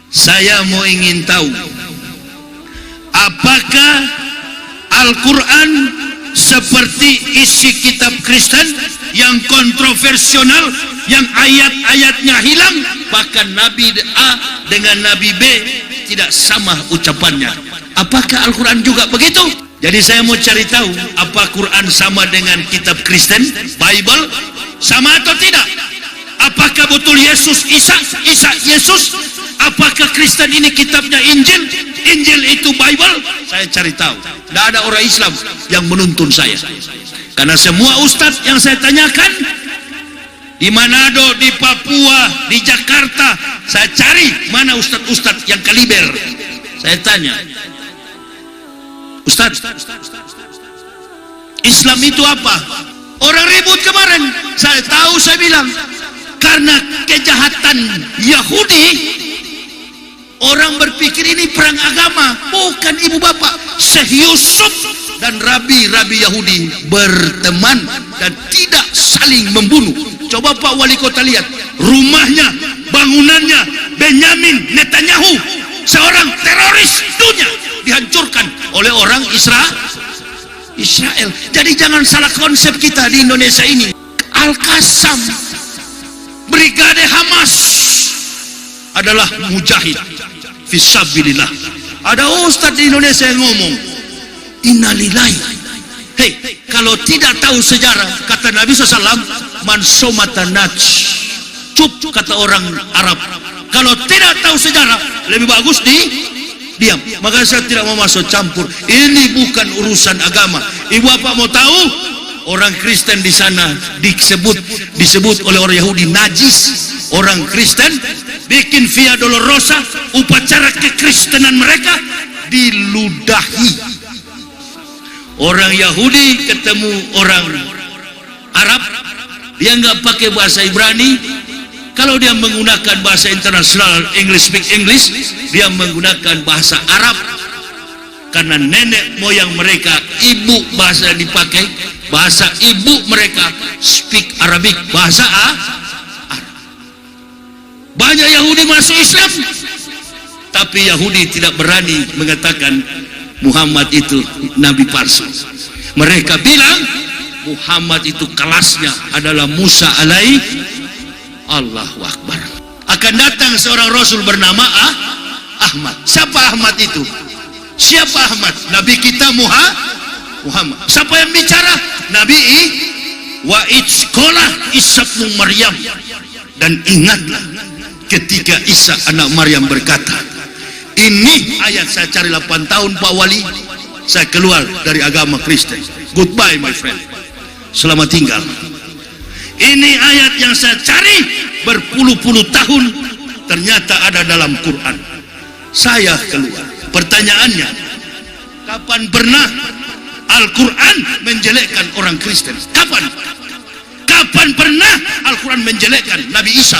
Saya mau ingin tahu, apakah Al-Quran seperti isi kitab Kristen yang kontroversial, yang ayat-ayatnya hilang, bahkan Nabi A dengan Nabi B tidak sama ucapannya? Apakah Al-Quran juga begitu? Jadi saya mau cari tahu, apa Quran sama dengan kitab Kristen, Bible, sama atau tidak? Apakah betul Yesus Isa Yesus? Apakah Kristen ini kitabnya Injil, Injil itu Bible? Saya cari tahu. Tidak ada orang Islam yang menuntun saya, karena semua ustadz yang saya tanyakan di Manado, di Papua, di Jakarta, saya cari mana ustadz-ustadz yang kaliber. Saya tanya, Ustadz, Islam itu apa? Orang ribut kemarin, saya tahu, saya bilang karena kejahatan Yahudi, orang berpikir ini perang agama. Bukan, ibu bapak. Syekh Yusuf dan rabi-rabi Yahudi berteman dan tidak saling membunuh. Coba Pak Wali Kota lihat rumahnya, bangunannya Benyamin Netanyahu, seorang teroris dunia, dihancurkan oleh orang Israel. Jadi jangan salah konsep kita di Indonesia ini. Al-Qassam, Brigade Hamas adalah mujahid fisabilillah. Ada ustadz di Indonesia yang ngomong innalillahi. Hei, kalau tidak tahu sejarah, kata Nabi SAW, man somata naj, cup, kata orang Arab. Kalau tidak tahu sejarah, lebih bagus diam. Maka saya tidak mau masuk campur. Ini bukan urusan agama. Ibu bapak mau tahu, orang Kristen di sana disebut oleh orang Yahudi najis. Orang Kristen bikin Via Dolorosa, upacara kekristenan mereka diludahi. Orang Yahudi ketemu orang Arab, dia nggak pakai bahasa Ibrani. Kalau dia menggunakan bahasa internasional, English speak English, dia menggunakan bahasa Arab. Karena nenek moyang mereka, ibu bahasa yang dipakai, bahasa ibu mereka speak Arabic, bahasa Arab. Banyak Yahudi masuk Islam, tapi Yahudi tidak berani mengatakan Muhammad itu Nabi palsu. Mereka bilang Muhammad itu kelasnya adalah Musa alaihi. Allahu Akbar. Akan datang seorang Rasul bernama Ahmad. Siapa Ahmad itu? Siapa Ahmad? Nabi kita Muhammad. Siapa yang bicara? Nabi wa sekolah Isa bin Maryam. Dan ingatlah ketika Isa anak Maryam berkata, ini ayat saya cari 8 tahun Pak Wali, saya keluar dari agama Kristen. Goodbye my friend, selamat tinggal. Ini ayat yang saya cari berpuluh-puluh tahun, ternyata ada dalam Quran. Saya keluar. Pertanyaannya, kapan pernah Al-Quran menjelekkan orang Kristen? Kapan? Kapan pernah Al-Quran menjelekkan Nabi Isa?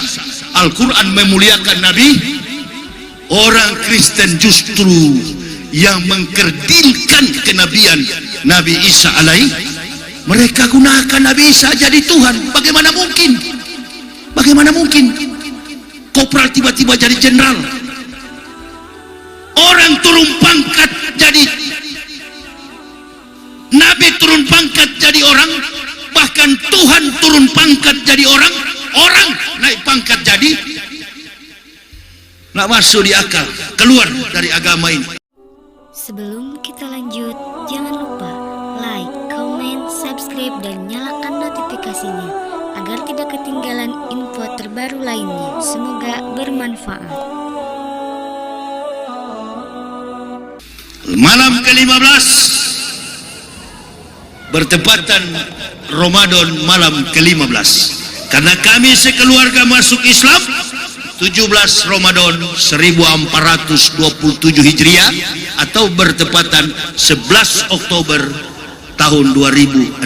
Al-Quran memuliakan Nabi. Orang Kristen justru yang mengkerdilkan kenabian Nabi Isa alaihi. Mereka gunakan Nabi Isa jadi Tuhan. Bagaimana mungkin? Bagaimana mungkin? Kopral tiba-tiba jadi jenderal. Orang turun pangkat jadi Nabi, turun pangkat jadi orang. Bahkan Tuhan turun pangkat jadi orang. Orang naik pangkat jadi. Nggak masuk di akal. Keluar dari agama ini. Sebelum kita lanjut, jangan lupa like, comment, subscribe, dan nyalakan notifikasinya agar tidak ketinggalan info terbaru lainnya. Semoga bermanfaat. Malam ke-15 bertepatan Ramadan, malam ke-15. Karena kami sekeluarga masuk Islam 17 Ramadan 1427 Hijriah atau bertepatan 11 Oktober tahun 2006.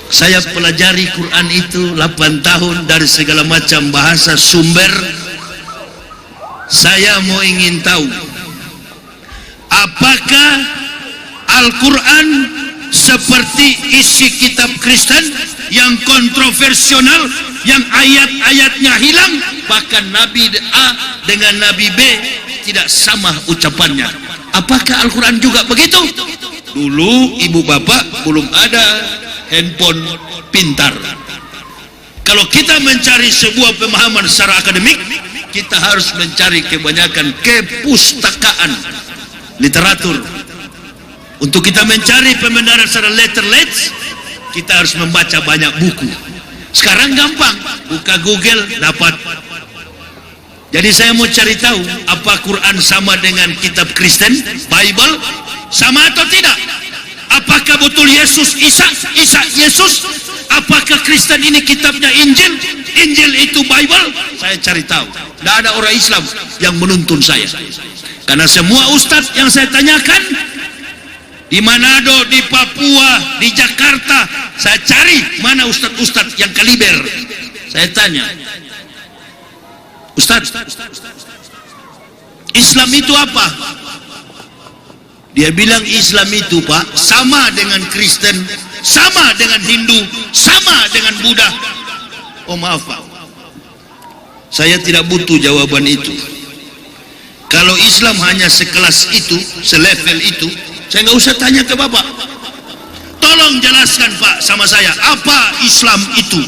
Saya pelajari Quran itu 8 tahun dari segala macam bahasa sumber. Saya mau ingin tahu, apakah Al-Quran seperti isi kitab Kristen yang kontroversial, yang ayat-ayatnya hilang, bahkan Nabi A dengan Nabi B tidak sama ucapannya. Apakah Al-Quran juga begitu? Dulu ibu bapak belum ada handphone pintar. Kalau kita mencari sebuah pemahaman secara akademik, kita harus mencari kebanyakan kepustakaan literatur. Untuk kita mencari pembenaran secara letterlet, kita harus membaca banyak buku. Sekarang gampang, buka Google dapat. Jadi saya mau cari tahu, apa Quran sama dengan kitab Kristen, Bible, sama atau tidak? Apakah betul Yesus Isa Yesus? Apakah Kristen ini kitabnya Injil, Injil itu Bible? Saya cari tahu. Tidak ada orang Islam yang menuntun saya, karena semua ustadz yang saya tanyakan di Manado, di Papua, di Jakarta, saya cari mana ustadz-ustadz yang kaliber. Saya tanya, Ustadz, Islam itu apa? Dia bilang Islam itu, Pak, sama dengan Kristen, sama dengan Hindu, sama dengan Buddha. Oh maaf Pak, saya tidak butuh jawaban itu. Kalau Islam hanya sekelas itu, selevel itu, saya nggak usah tanya ke Bapak. Tolong jelaskan Pak sama saya, apa Islam itu?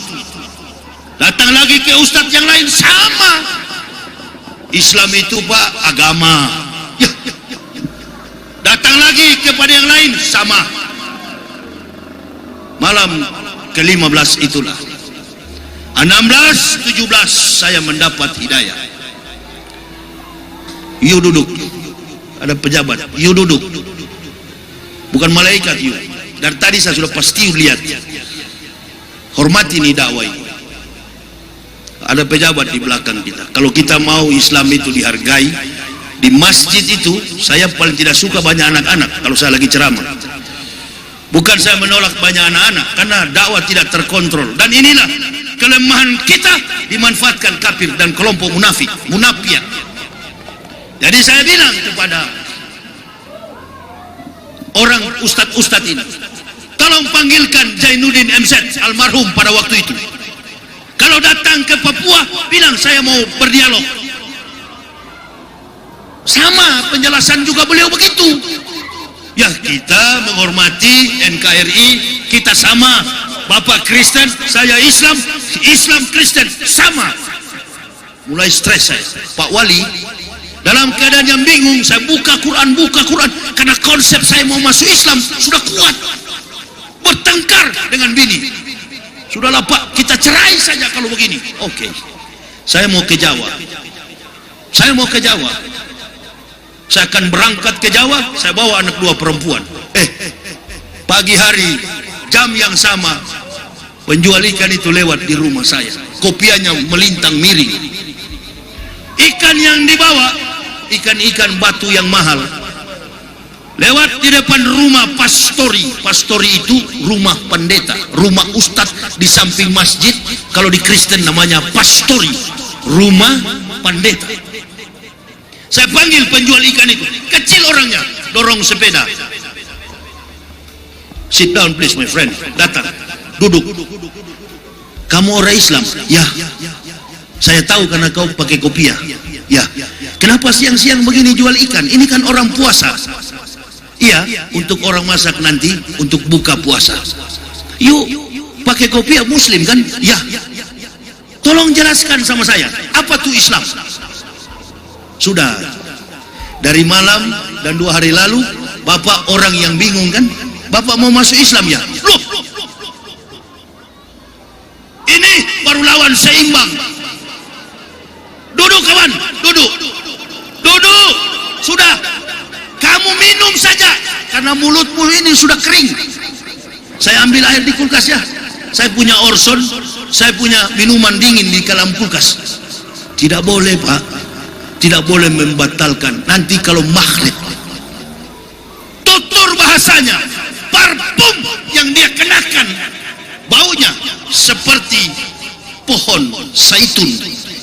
Datang lagi ke ustadz yang lain, sama. Islam itu Pak, agama. Ya. Datang lagi kepada yang lain, sama. Malam ke-15 itulah, 16, 17 saya mendapat hidayah. You duduk. Ada pejabat, you duduk. Bukan malaikat you. Dari tadi saya sudah pasti lihat. Hormati nih dakwah ini. Ada pejabat di belakang kita. Kalau kita mau Islam itu dihargai, di masjid itu saya paling tidak suka banyak anak-anak kalau saya lagi ceramah. Bukan saya menolak banyak anak-anak, karena dakwah tidak terkontrol. Dan inilah kelemahan kita, dimanfaatkan kafir dan kelompok munafik, munafiak. Jadi saya bilang kepada orang ustadz-ustadz ini, tolong panggilkan Zainuddin MZ almarhum pada waktu itu. Kalau datang ke Papua, bilang saya mau berdialog. Sama penjelasan juga beliau begitu. Ya, kita menghormati NKRI, kita sama. Bapak Kristen, saya Islam, Islam Kristen, sama. Mulai stres saya. Pak Wali, dalam keadaan yang bingung, saya buka Quran, karena konsep saya mau masuk Islam sudah kuat. Bertengkar dengan bini. Sudahlah Pak, kita cerai saja kalau begini. Oke. Saya mau ke Jawa. Saya akan berangkat ke Jawa, saya bawa anak 2 perempuan. Pagi hari, jam yang sama, penjual ikan itu lewat di rumah saya. Kopiahnya melintang miring. Ikan yang dibawa, ikan-ikan batu yang mahal. Lewat di depan rumah pastori. Pastori itu rumah pendeta, rumah ustadz di samping masjid. Kalau di Kristen namanya pastori, rumah pendeta. Saya panggil penjual ikan itu, kecil orangnya, dorong sepeda. Sit down please my friend. Datang, duduk. Kamu orang Islam? Ya. Saya tahu karena kau pakai kopiah. Ya. Kenapa siang-siang begini jual ikan? Ini kan orang puasa. Iya, untuk orang masak nanti, untuk buka puasa. Yuk, pakai kopiah Muslim kan? Ya. Tolong jelaskan sama saya, apa tuh Islam? Sudah, dari malam dan 2 hari lalu, Bapak orang yang bingung kan? Bapak mau masuk Islam ya? Loh, ini baru lawan seimbang. Duduk kawan, duduk. Sudah, kamu minum saja, karena mulutmu ini sudah kering. Saya ambil air di kulkas ya. Saya punya Orson, saya punya minuman dingin di dalam kulkas. Tidak boleh Pak, tidak boleh membatalkan. Nanti kalau maghrib, tutur bahasanya, parfum yang dia kenakan, baunya seperti pohon zaitun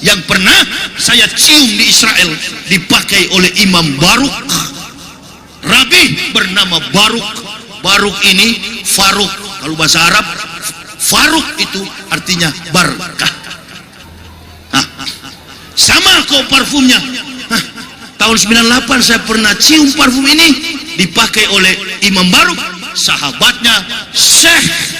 yang pernah saya cium di Israel, dipakai oleh Imam Baruk. Rabi bernama Baruk Baruk ini Faruk, kalau bahasa Arab Faruk itu artinya berkah. Sama kok parfumnya. Tahun 98 saya pernah cium parfum ini, dipakai oleh Imam Baruk, sahabatnya Syekh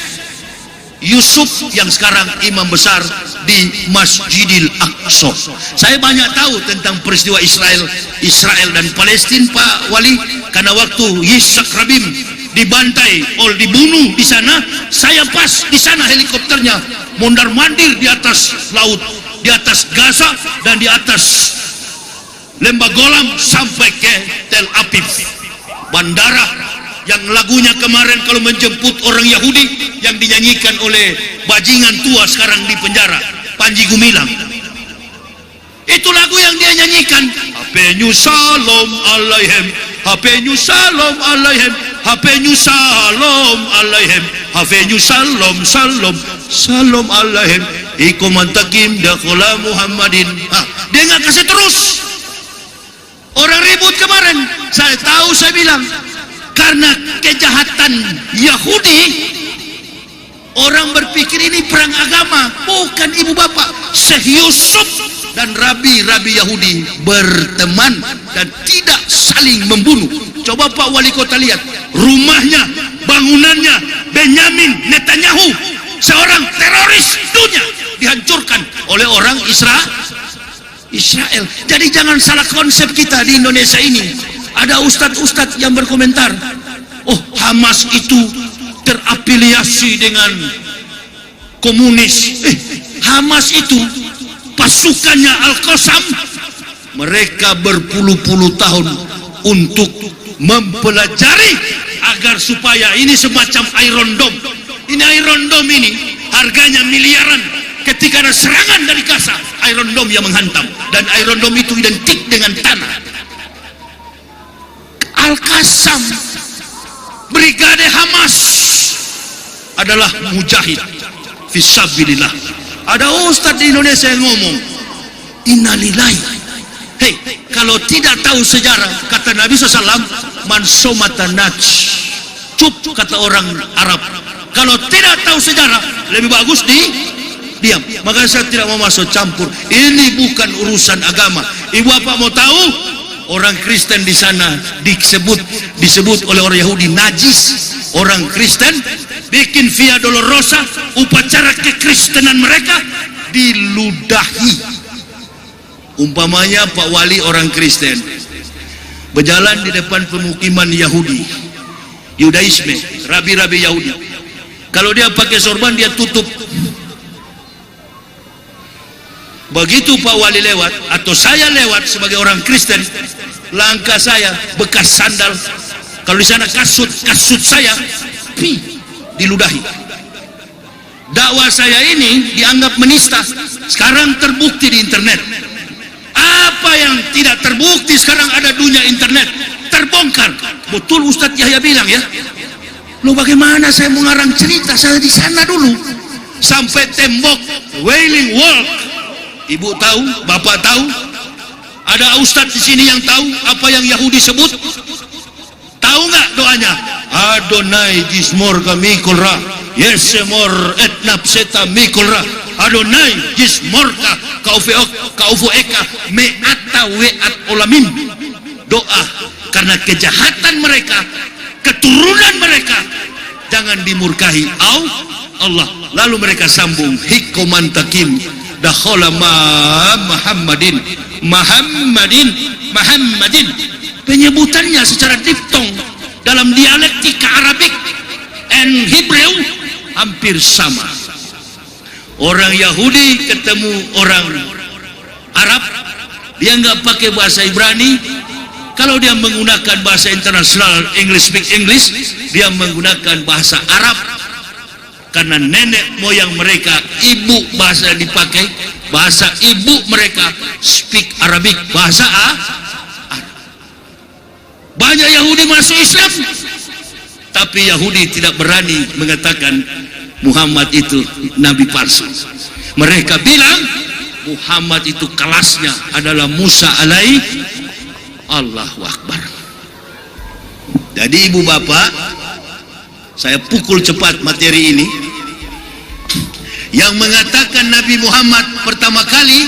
Yusuf yang sekarang imam besar di Masjidil Aqsa. Saya banyak tahu tentang peristiwa Israel dan Palestina, Pak Wali, karena waktu Yitzhak Rabin dibantai, dibunuh di sana, saya pas di sana helikopternya mondar-mandir di atas laut, di atas Gaza dan di atas Lembah Golan sampai ke Tel Aviv, bandara yang lagunya kemarin kalau menjemput orang Yahudi yang dinyanyikan oleh bajingan tua sekarang di penjara, Panji Gumilang. Itu lagu yang dia nyanyikan. Hapenyu salam alaihim, hapenyu salam alaihim, hapenyu salam alaihim, hapenyu salam salam salam alaihim, iku mantakim dakhala Muhammadin. Dia nggak kasih terus. Orang ribut kemarin, saya tahu, saya bilang karena kejahatan Yahudi, orang berpikir ini perang agama. Bukan, ibu bapak. Syekh Yusuf dan rabi-rabi Yahudi berteman dan tidak saling membunuh. Coba Pak Wali Kota lihat rumahnya, bangunannya Benyamin Netanyahu, seorang teroris dunia, dihancurkan oleh orang Israel. Jadi jangan salah konsep kita di Indonesia ini. Ada ustadz-ustadz yang berkomentar, oh Hamas itu terafiliasi dengan komunis. Hamas itu pasukannya Al-Qassam, mereka berpuluh-puluh tahun untuk mempelajari agar supaya ini semacam Iron Dome. Ini Iron Dome ini harganya miliaran. Ketika ada serangan dari Gaza, Iron Dome yang menghantam, dan Iron Dome itu identik dengan tanah. Al-Qassam, brigade Hamas adalah mujahid fisabilillah. Ada ustadz di Indonesia yang ngomong, innalillahi. Hei, kalau tidak tahu sejarah, kata Nabi SAW, man somata naj, cup, kata orang Arab. Kalau tidak tahu sejarah, lebih bagus diam. Maka saya tidak mau masuk campur. Ini bukan urusan agama. Ibu bapak mau tahu? Orang Kristen di sana disebut oleh orang Yahudi najis. Orang Kristen bikin Via Dolorosa, upacara kekristenan mereka diludahi. Umpamanya Pak Wali orang Kristen berjalan di depan pemukiman Yahudi, Yudaisme, rabi-rabi Yahudi. Kalau dia pakai sorban, dia tutup. Begitu Pak Wali lewat atau saya lewat sebagai orang Kristen, langkah saya bekas sandal. Kalau di sana kasut saya diludahi. Dakwah saya ini dianggap menista. Sekarang terbukti di internet. Apa yang tidak terbukti sekarang ada dunia internet, terbongkar. Betul Ustadz Yahya bilang ya. Loh, bagaimana saya mengarang cerita? Saya di sana dulu sampai tembok Wailing Wall. Ibu tahu, bapak tahu, ada ustadz di sini yang tahu apa yang Yahudi sebut? Tahu nggak doanya? Adonai gismor kami kolra, yesemor etnap seta mikolra, Adonai gismorka kaufu eka meata weat olamin. Doa karena kejahatan mereka, keturunan mereka, jangan dimurkahi Allah. Lalu mereka sambung hikomantakim dakhala Muhammadin. Penyebutannya secara diftong dalam dialektika Arabik and Hebrew hampir sama. Orang Yahudi ketemu orang Arab, dia nggak pakai bahasa Ibrani. Kalau dia menggunakan bahasa internasional, English speak English, dia menggunakan bahasa Arab. Karena nenek moyang mereka, ibu bahasa dipakai, bahasa ibu mereka speak Arabic, bahasa Arab. Banyak Yahudi masuk Islam, tapi Yahudi tidak berani mengatakan Muhammad itu nabi palsu. Mereka bilang Muhammad itu kelasnya adalah Musa alaihi. Allahu Akbar. Jadi ibu bapak, Saya pukul cepat materi ini. Yang mengatakan Nabi Muhammad pertama kali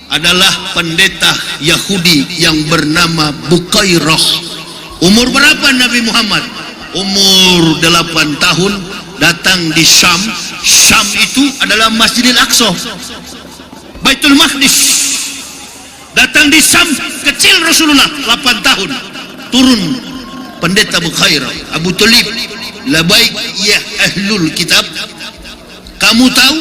adalah pendeta Yahudi yang bernama Bukairah. Umur berapa Nabi Muhammad? Umur 8 tahun, datang di Syam. Syam itu adalah Masjidil Aqsa, Baitul Maqdis. Datang di Syam, kecil Rasulullah 8 tahun. Turun pendeta Bukairah, Abu Talib, labaik ya ahlul kitab. Kamu tahu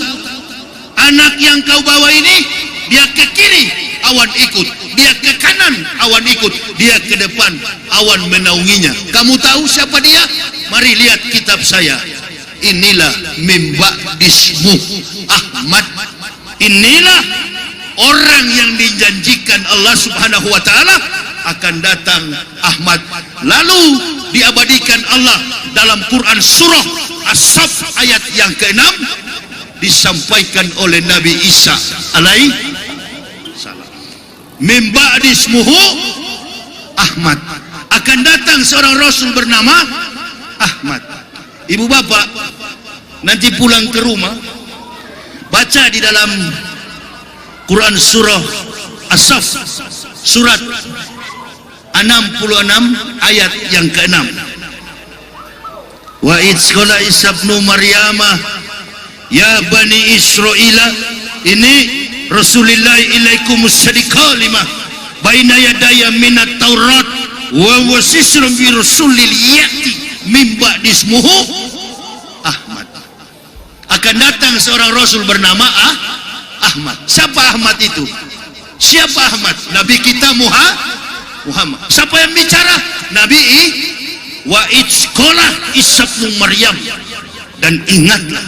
anak yang kau bawa ini, dia ke kiri awan ikut, dia ke kanan awan ikut, dia ke depan awan menaunginya. Kamu tahu siapa dia? Mari lihat kitab saya. Inilah mimba dismu Ahmad. Inilah orang yang dijanjikan Allah Subhanahu wa taala akan datang, Ahmad. Lalu diabadikan Allah dalam Quran surah As-Saff ayat yang ke-6, disampaikan oleh Nabi Isa alaihi salam. Min ba'di ismuhu Ahmad. Akan datang seorang rasul bernama Ahmad. Ibu bapak nanti pulang ke rumah, baca di dalam Quran surah As-Saff surat 66 ayat yang ke-6. Wa idz qala Isa ibnu Maryamah ya bani Israila, ini Rasulullah ilaikum musaddiqan lima baina yadaya minat Taurat wa wasisrum bi rasulil yati min ba'di ismuhu Ahmad. Akan datang seorang rasul bernama Ahmad. Siapa Ahmad itu? Siapa Ahmad? Nabi kita Muhammad. Siapa yang bicara? Nabi wa idz qala Isa ibnu Maryam. Dan ingatlah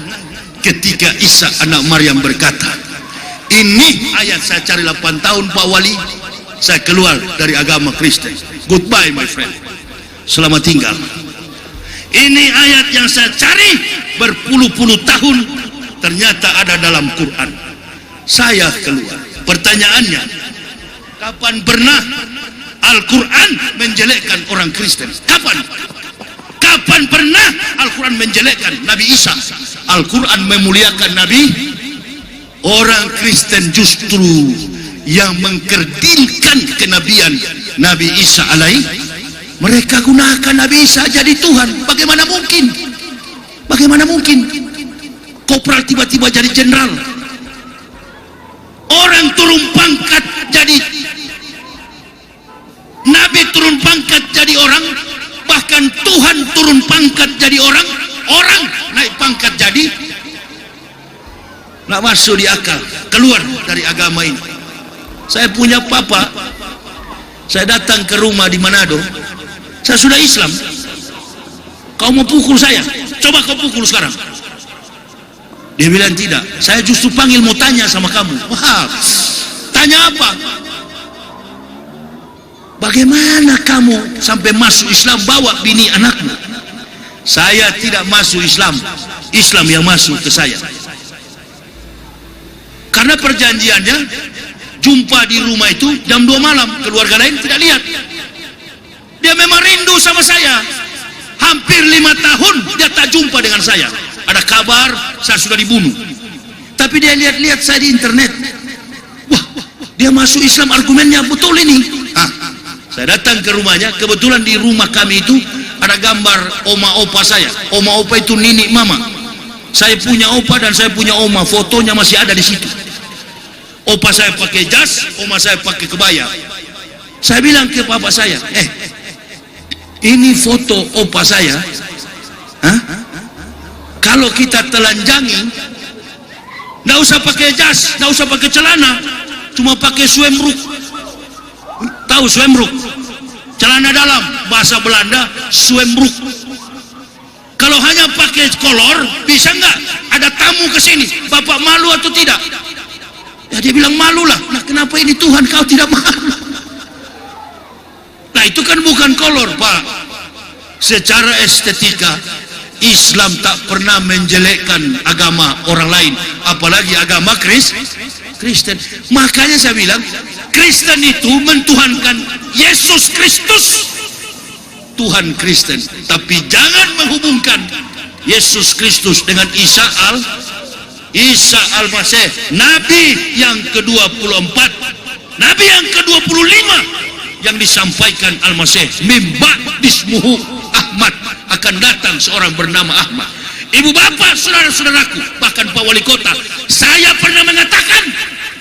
ketika Isa anak Maryam berkata, ini ayat saya cari 8 tahun Pak Wali, saya keluar dari agama Kristen. Goodbye my friend, selamat tinggal. Ini ayat yang saya cari berpuluh-puluh tahun, ternyata ada dalam Quran. Saya keluar. Pertanyaannya, kapan pernah Al-Quran menjelekkan orang Kristen? Kapan? Kapan pernah Al-Quran menjelekkan Nabi Isa? Al-Quran memuliakan Nabi. Orang Kristen justru yang mengkerdilkan kenabian Nabi Isa alaihi. Mereka gunakan Nabi Isa jadi Tuhan. Bagaimana mungkin? Bagaimana mungkin kopral tiba-tiba jadi jenderal? Orang turun pangkat jadi Nabi, turun pangkat jadi orang. Bahkan Tuhan turun pangkat jadi orang. Orang naik pangkat jadi. Nggak masuk di akal. Keluar dari agama ini. Saya punya papa, saya datang ke rumah di Manado. Saya sudah Islam. Kau mau pukul saya? Coba kau pukul sekarang. Dia bilang tidak. Saya justru panggil mau tanya sama kamu. Wah, tanya apa? Bagaimana kamu sampai masuk Islam bawa bini anakmu? Saya tidak masuk Islam. Islam yang masuk ke saya. Karena perjanjiannya jumpa di rumah itu jam 2 malam. Keluarga lain tidak lihat. Dia memang rindu sama saya. Hampir 5 tahun dia tak jumpa dengan saya. Ada kabar saya sudah dibunuh. Tapi dia lihat-lihat saya di internet. Wah, dia masuk Islam, argumennya betul ini. Saya datang ke rumahnya. Kebetulan di rumah kami itu ada gambar oma opa saya. Oma opa itu nini mama. Saya punya opa dan saya punya oma. Fotonya masih ada di situ. Opa saya pakai jas, oma saya pakai kebaya. Saya bilang ke papa saya, ini foto opa saya. Kalau kita telanjangi, nggak usah pakai jas, nggak usah pakai celana, cuma pakai swemrok. Tahu swemrok? Celana dalam, bahasa Belanda swemrok. Kalau hanya pakai kolor, bisa nggak? Ada tamu ke sini, bapak malu atau tidak? Ya dia bilang malulah. Nah kenapa ini Tuhan kau tidak malu? Nah itu kan bukan kolor Pak. Secara estetika Islam tak pernah menjelekkan agama orang lain, apalagi agama Kristen. Makanya saya bilang Kristen itu mentuhankan Yesus Kristus. Tuhan Kristen, tapi jangan menghubungkan Yesus Kristus dengan Isa al-Masih, Nabi yang ke-24, Nabi yang ke-25 yang disampaikan Al-Masih, mim ba'dismuhu Ahmad, akan datang seorang bernama Ahmad. Ibu bapak, saudara-saudaraku, bahkan Pak Wali Kota, saya pernah mengatakan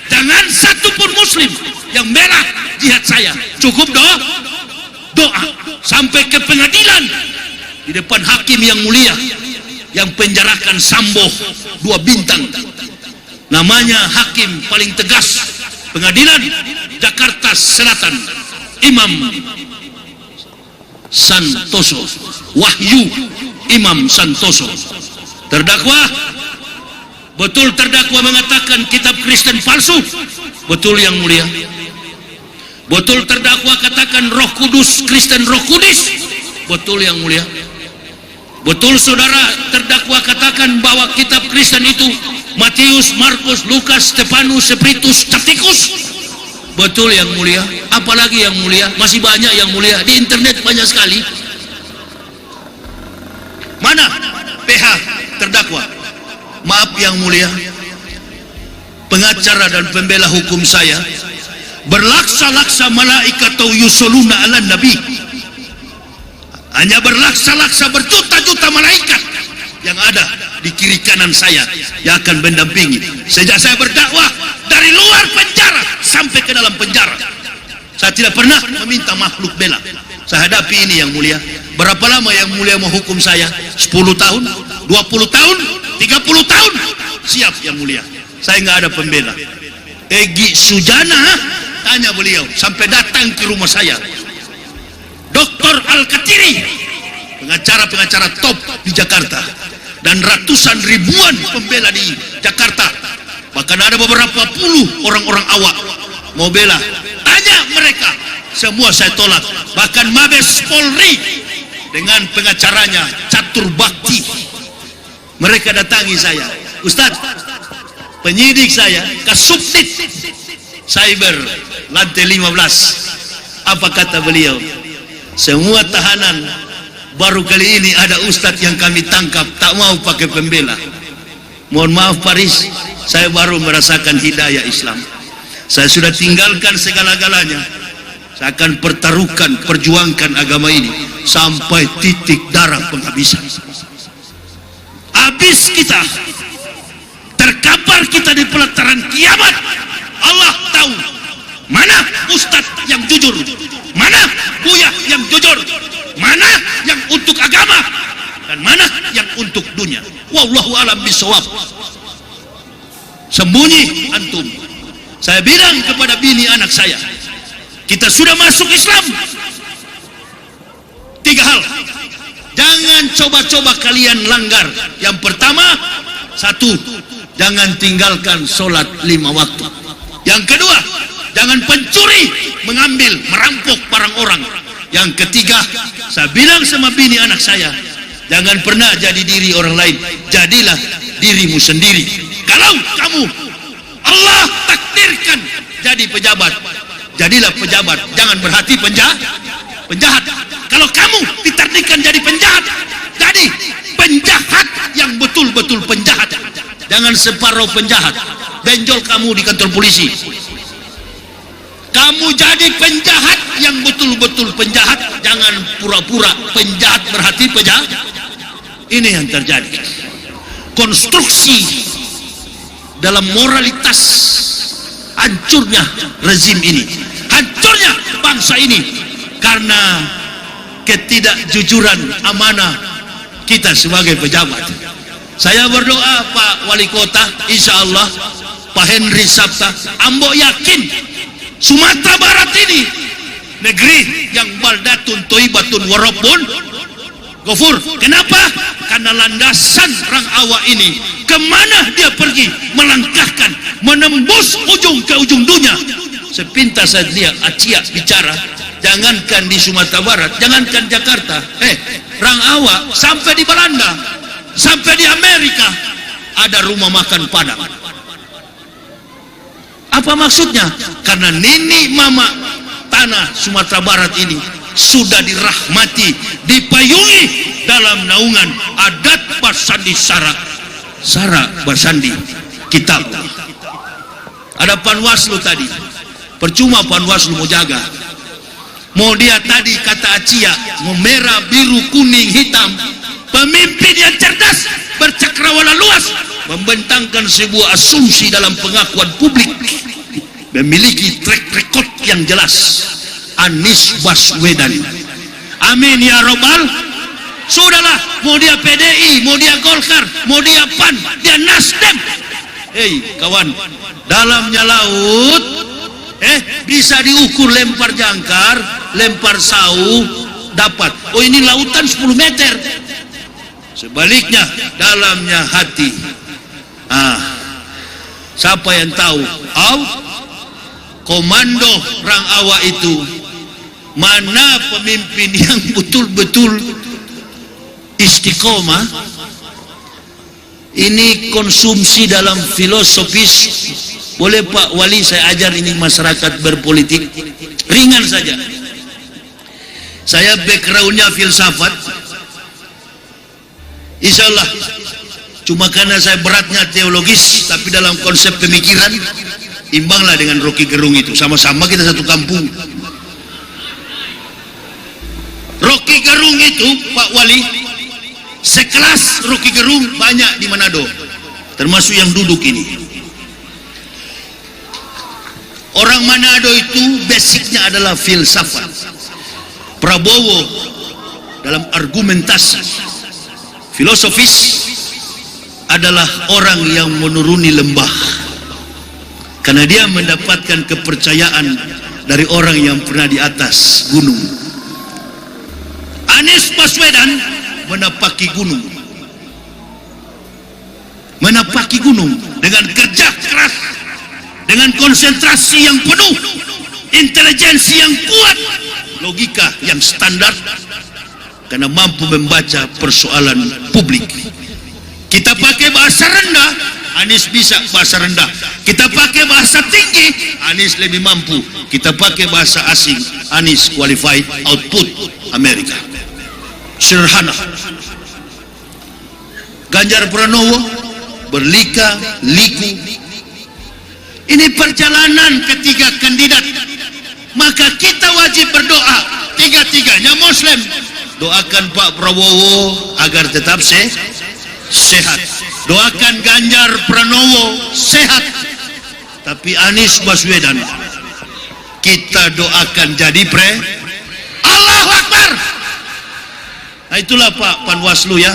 jangan satupun muslim yang bela jihad saya, cukup doa sampai ke pengadilan di depan hakim yang mulia yang penjarakan Sambo 2 bintang, namanya hakim paling tegas pengadilan Jakarta Selatan, Imam Santoso, Wahyu Imam Santoso. Terdakwa, betul terdakwa mengatakan kitab Kristen palsu? Betul yang mulia. Betul terdakwa katakan Roh Kudus Kristen Roh Kudus? Betul yang mulia. Betul saudara terdakwa katakan bahwa kitab Kristen itu Matius, Markus, Lukas, Stefanus, Spiritus, Capticus? Betul yang mulia. Apalagi yang mulia? Masih banyak yang mulia, di internet banyak sekali. Mana PH terdakwa? Maaf yang mulia, pengacara dan pembela hukum saya berlaksa-laksa malaikat atau yusoluna ala nabi, hanya berlaksa-laksa berjuta-juta malaikat yang ada di kiri kanan saya yang akan mendampingi sejak saya berdakwah dari luar penjara sampai ke dalam penjara. Saya tidak pernah meminta makhluk bela. Saya hadapi ini yang mulia. Berapa lama yang mulia menghukum saya? 10 tahun, 20 tahun, 30 tahun? Siap yang mulia. Saya nggak ada pembela. Egy Sujana, tanya beliau, sampai datang ke rumah saya. Dr. Al-Katiri, pengacara-pengacara top di Jakarta, dan ratusan ribuan pembela di Jakarta. Bahkan ada beberapa puluh orang-orang awak mau bela. Tanya mereka, semua saya tolak. Bahkan Mabes Polri dengan pengacaranya Catur Bakti, mereka datangi saya. Ustaz, penyidik saya, Kasubdit Cyber lantai 15. Apa kata beliau? Semua tahanan, baru kali ini ada ustadz yang kami tangkap tak mau pakai pembela. Mohon maaf Paris, saya baru merasakan hidayah Islam. Saya sudah tinggalkan segala-galanya. Saya akan perjuangkan agama ini sampai titik darah penghabisan. Habis kita, terkapar kita di pelataran kiamat. Allah tahu mana ustadz yang jujur, mana buya yang jujur, mana yang untuk agama, dan mana yang untuk dunia. Wallahu a'lam bishawab. Sembunyi antum. Saya bilang kepada bini anak saya, kita sudah masuk Islam. 3 hal, jangan coba-coba kalian langgar. Yang pertama, 1, jangan tinggalkan sholat 5 waktu. Yang kedua, jangan pencuri, mengambil, merampok barang orang. Yang ketiga, saya bilang sama bini anak saya, jangan pernah jadi diri orang lain, jadilah dirimu sendiri. Kalau kamu Allah takdirkan jadi pejabat, jadilah pejabat, jangan berhati penjahat. Kalau kamu ditakdirkan jadi penjahat, jadi penjahat yang betul-betul penjahat. Jangan separuh penjahat, benjol kamu di kantor polisi. Kamu jadi penjahat yang betul-betul penjahat, jangan pura-pura penjahat berhati penjahat. Ini yang terjadi. Konstruksi dalam moralitas hancurnya rezim ini, hancurnya bangsa ini karena ketidakjujuran amanah kita sebagai pejabat. Saya berdoa Pak Wali Kota, insya Allah Pak Henry Sabta, Ambo yakin Sumatera Barat ini negeri yang baldatun toibatun warabun gofur. Kenapa? Karena landasan Rang Awa ini kemana dia pergi, melangkahkan, menembus ujung ke ujung dunia. Sepintas saya lihat Acia bicara, jangankan di Sumatera Barat, jangankan Jakarta, Rang Awa sampai di Belanda, sampai di Amerika ada rumah makan Padang. Apa maksudnya? Karena nini mama tanah Sumatera Barat ini sudah dirahmati, dipayungi dalam naungan adat Barsandi Sara Barsandi kitab. Ada Panwaslu tadi, percuma Panwaslu mau jaga. Mau dia tadi kata Acia, mau merah, biru, kuning, hitam. Pemimpin yang cerdas, bercakrawala luas, membentangkan sebuah asumsi dalam pengakuan publik, memiliki track record yang jelas. Anies Baswedan. Amin ya robbal. Sudahlah, mau dia PDI, mau dia Golkar, mau dia PAN, dia Nasdem. Hei kawan, dalamnya laut, bisa diukur lempar jangkar, lempar sau, dapat. Oh ini lautan 10 meter. Sebaliknya dalamnya hati. Siapa yang tahu? Komando Rang Awa itu, mana pemimpin yang betul-betul istiqomah? Ini konsumsi dalam filosofis. Boleh Pak Wali saya ajar ini masyarakat berpolitik ringan saja. Saya backgroundnya filsafat, insya Allah. Cuma karena saya beratnya teologis, tapi dalam konsep pemikiran imbanglah dengan Rocky Gerung itu. Sama-sama kita satu kampung. Rocky Gerung itu Pak Wali, sekelas Rocky Gerung banyak di Manado, termasuk yang duduk ini. Orang Manado itu basicnya adalah filsafat. Prabowo dalam argumentasi filosofis adalah orang yang menuruni lembah, karena dia mendapatkan kepercayaan dari orang yang pernah di atas gunung. Anies Baswedan menapaki gunung dengan kerja keras, dengan konsentrasi yang penuh, intelijensi yang kuat, logika yang standar, karena mampu membaca persoalan publik. Kita pakai bahasa rendah, Anies bisa bahasa rendah. Kita pakai bahasa tinggi, Anies lebih mampu. Kita pakai bahasa asing, Anies qualified output Amerika. Sederhana. Ganjar Pranowo berlika-liku. Ini perjalanan ketiga kandidat, maka kita wajib berdoa. Tiga-tiganya Muslim. Doakan Pak Prabowo agar tetap sehat. Doakan Ganjar Pranowo sehat. Tapi Anies Baswedan kita doakan jadi Allahu Akbar. Nah itulah Pak Panwaslu ya.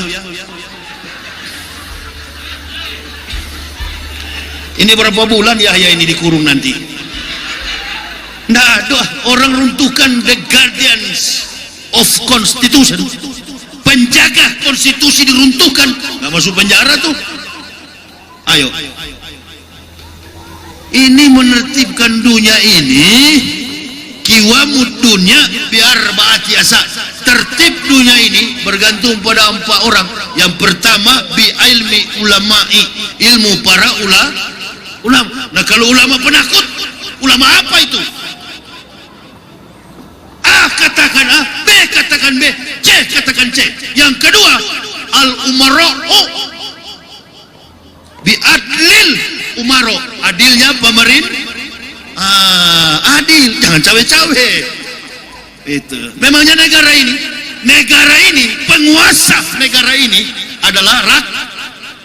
Ini berapa bulan Yahya ini dikurung nanti? Nah, orang runtuhkan the guardians of constitution, penjaga konstitusi diruntuhkan, nggak masuk penjara tuh. Ayo, ini menertibkan dunia ini, kiwamud dunia biar baati asa. Tertib dunia ini bergantung pada 4 orang. Yang pertama bi ilmi ulama'i, ilmu para ulama. Nah kalau ulama penakut, ulama apa itu? A katakan A, B katakan B, C katakan C. Yang kedua, al umara'u bi adlil umaro, adilnya pemerintah. Adil, jangan cawe-cawe. Itu memangnya negara ini penguasa negara ini adalah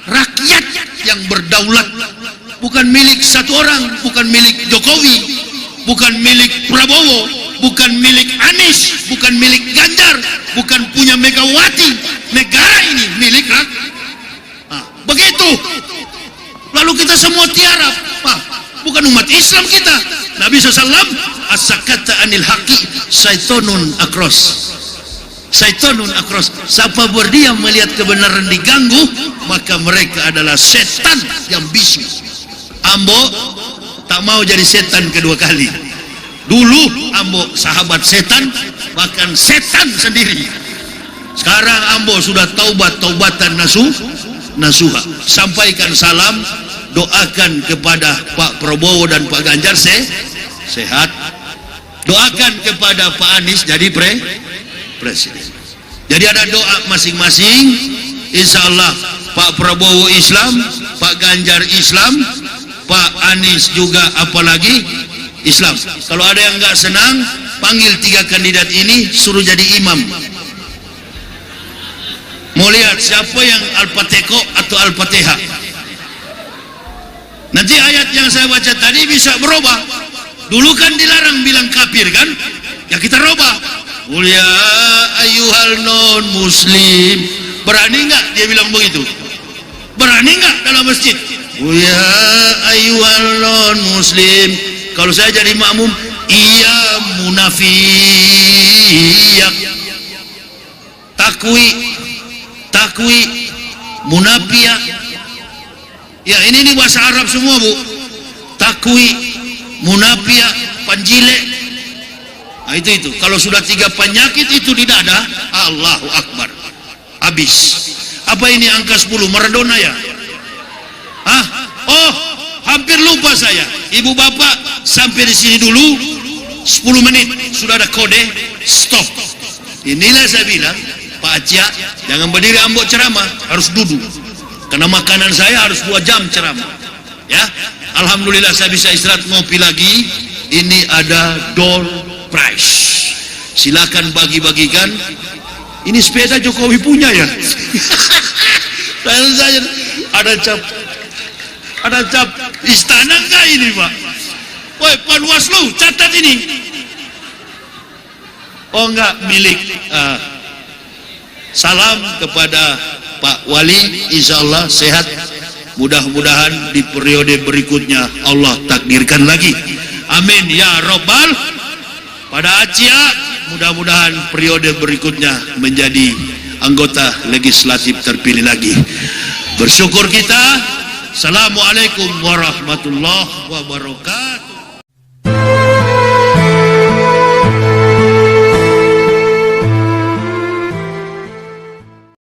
rakyat yang berdaulat, bukan milik satu orang, bukan milik Jokowi, bukan milik Prabowo, bukan milik Anies, bukan milik Ganjar, bukan punya Megawati. Negara ini milik rakyat. Begitu. Lalu kita semua tiarap, bukan umat Islam kita. Nabi SAW as-sakata anil haqi syaitonun akros. Syaitonun akros. Siapa berdiam melihat kebenaran diganggu, maka mereka adalah setan yang bisu. Ambo tak mau jadi setan kedua kali. Dulu Ambo sahabat setan, bahkan setan sendiri. Sekarang Ambo sudah taubatan nasuha. Sampaikan salam, doakan kepada Pak Prabowo dan Pak Ganjar sehat. Doakan kepada Pak Anies jadi presiden. Jadi ada doa masing-masing. Insya Allah Pak Prabowo Islam, Pak Ganjar Islam, Pak Anies juga apalagi Islam. Kalau ada yang nggak senang, panggil 3 kandidat ini, suruh jadi imam. Mau lihat siapa yang Al-Fatihah atau Al-Fatihah. Nanti ayat yang saya baca tadi bisa berubah. Dulu kan dilarang bilang kafir kan? Ya kita robah. Ya ayyuhal non muslim. Berani nggak dia bilang begitu? Berani nggak dalam masjid? Ya ayyuhal non muslim. Kalau saya jadi makmum, iya munafiq. Takwi munafia. Ya ini bahasa Arab semua bu. Takwi munafia, panjile. Nah, itu kalau sudah 3 penyakit itu di dada, Allahu Akbar, habis. Apa ini angka 10 Maradona ya? Hah? Oh, hampir lupa saya. Ibu bapak sampai di sini dulu 10 menit sudah ada kode stop. Inilah saya bilang, Pak Acia jangan berdiri ambok ceramah, harus duduk. Karena makanan saya harus 2 jam ceramah. Ya, alhamdulillah saya bisa istirahat ngopi lagi. Ini ada door prize. Silakan bagi-bagikan. Ini sepeda Jokowi punya ya. Saya ada cap istana enggak ini Pak? Woi Panwaslu catat ini. Oh enggak, milik. Salam kepada Pak Wali, insyaallah sehat. Mudah-mudahan di periode berikutnya Allah takdirkan lagi. Amin ya robbal. Pada Acia, mudah-mudahan periode berikutnya menjadi anggota legislatif terpilih lagi. Bersyukur kita. Assalamualaikum warahmatullahi wabarakatuh.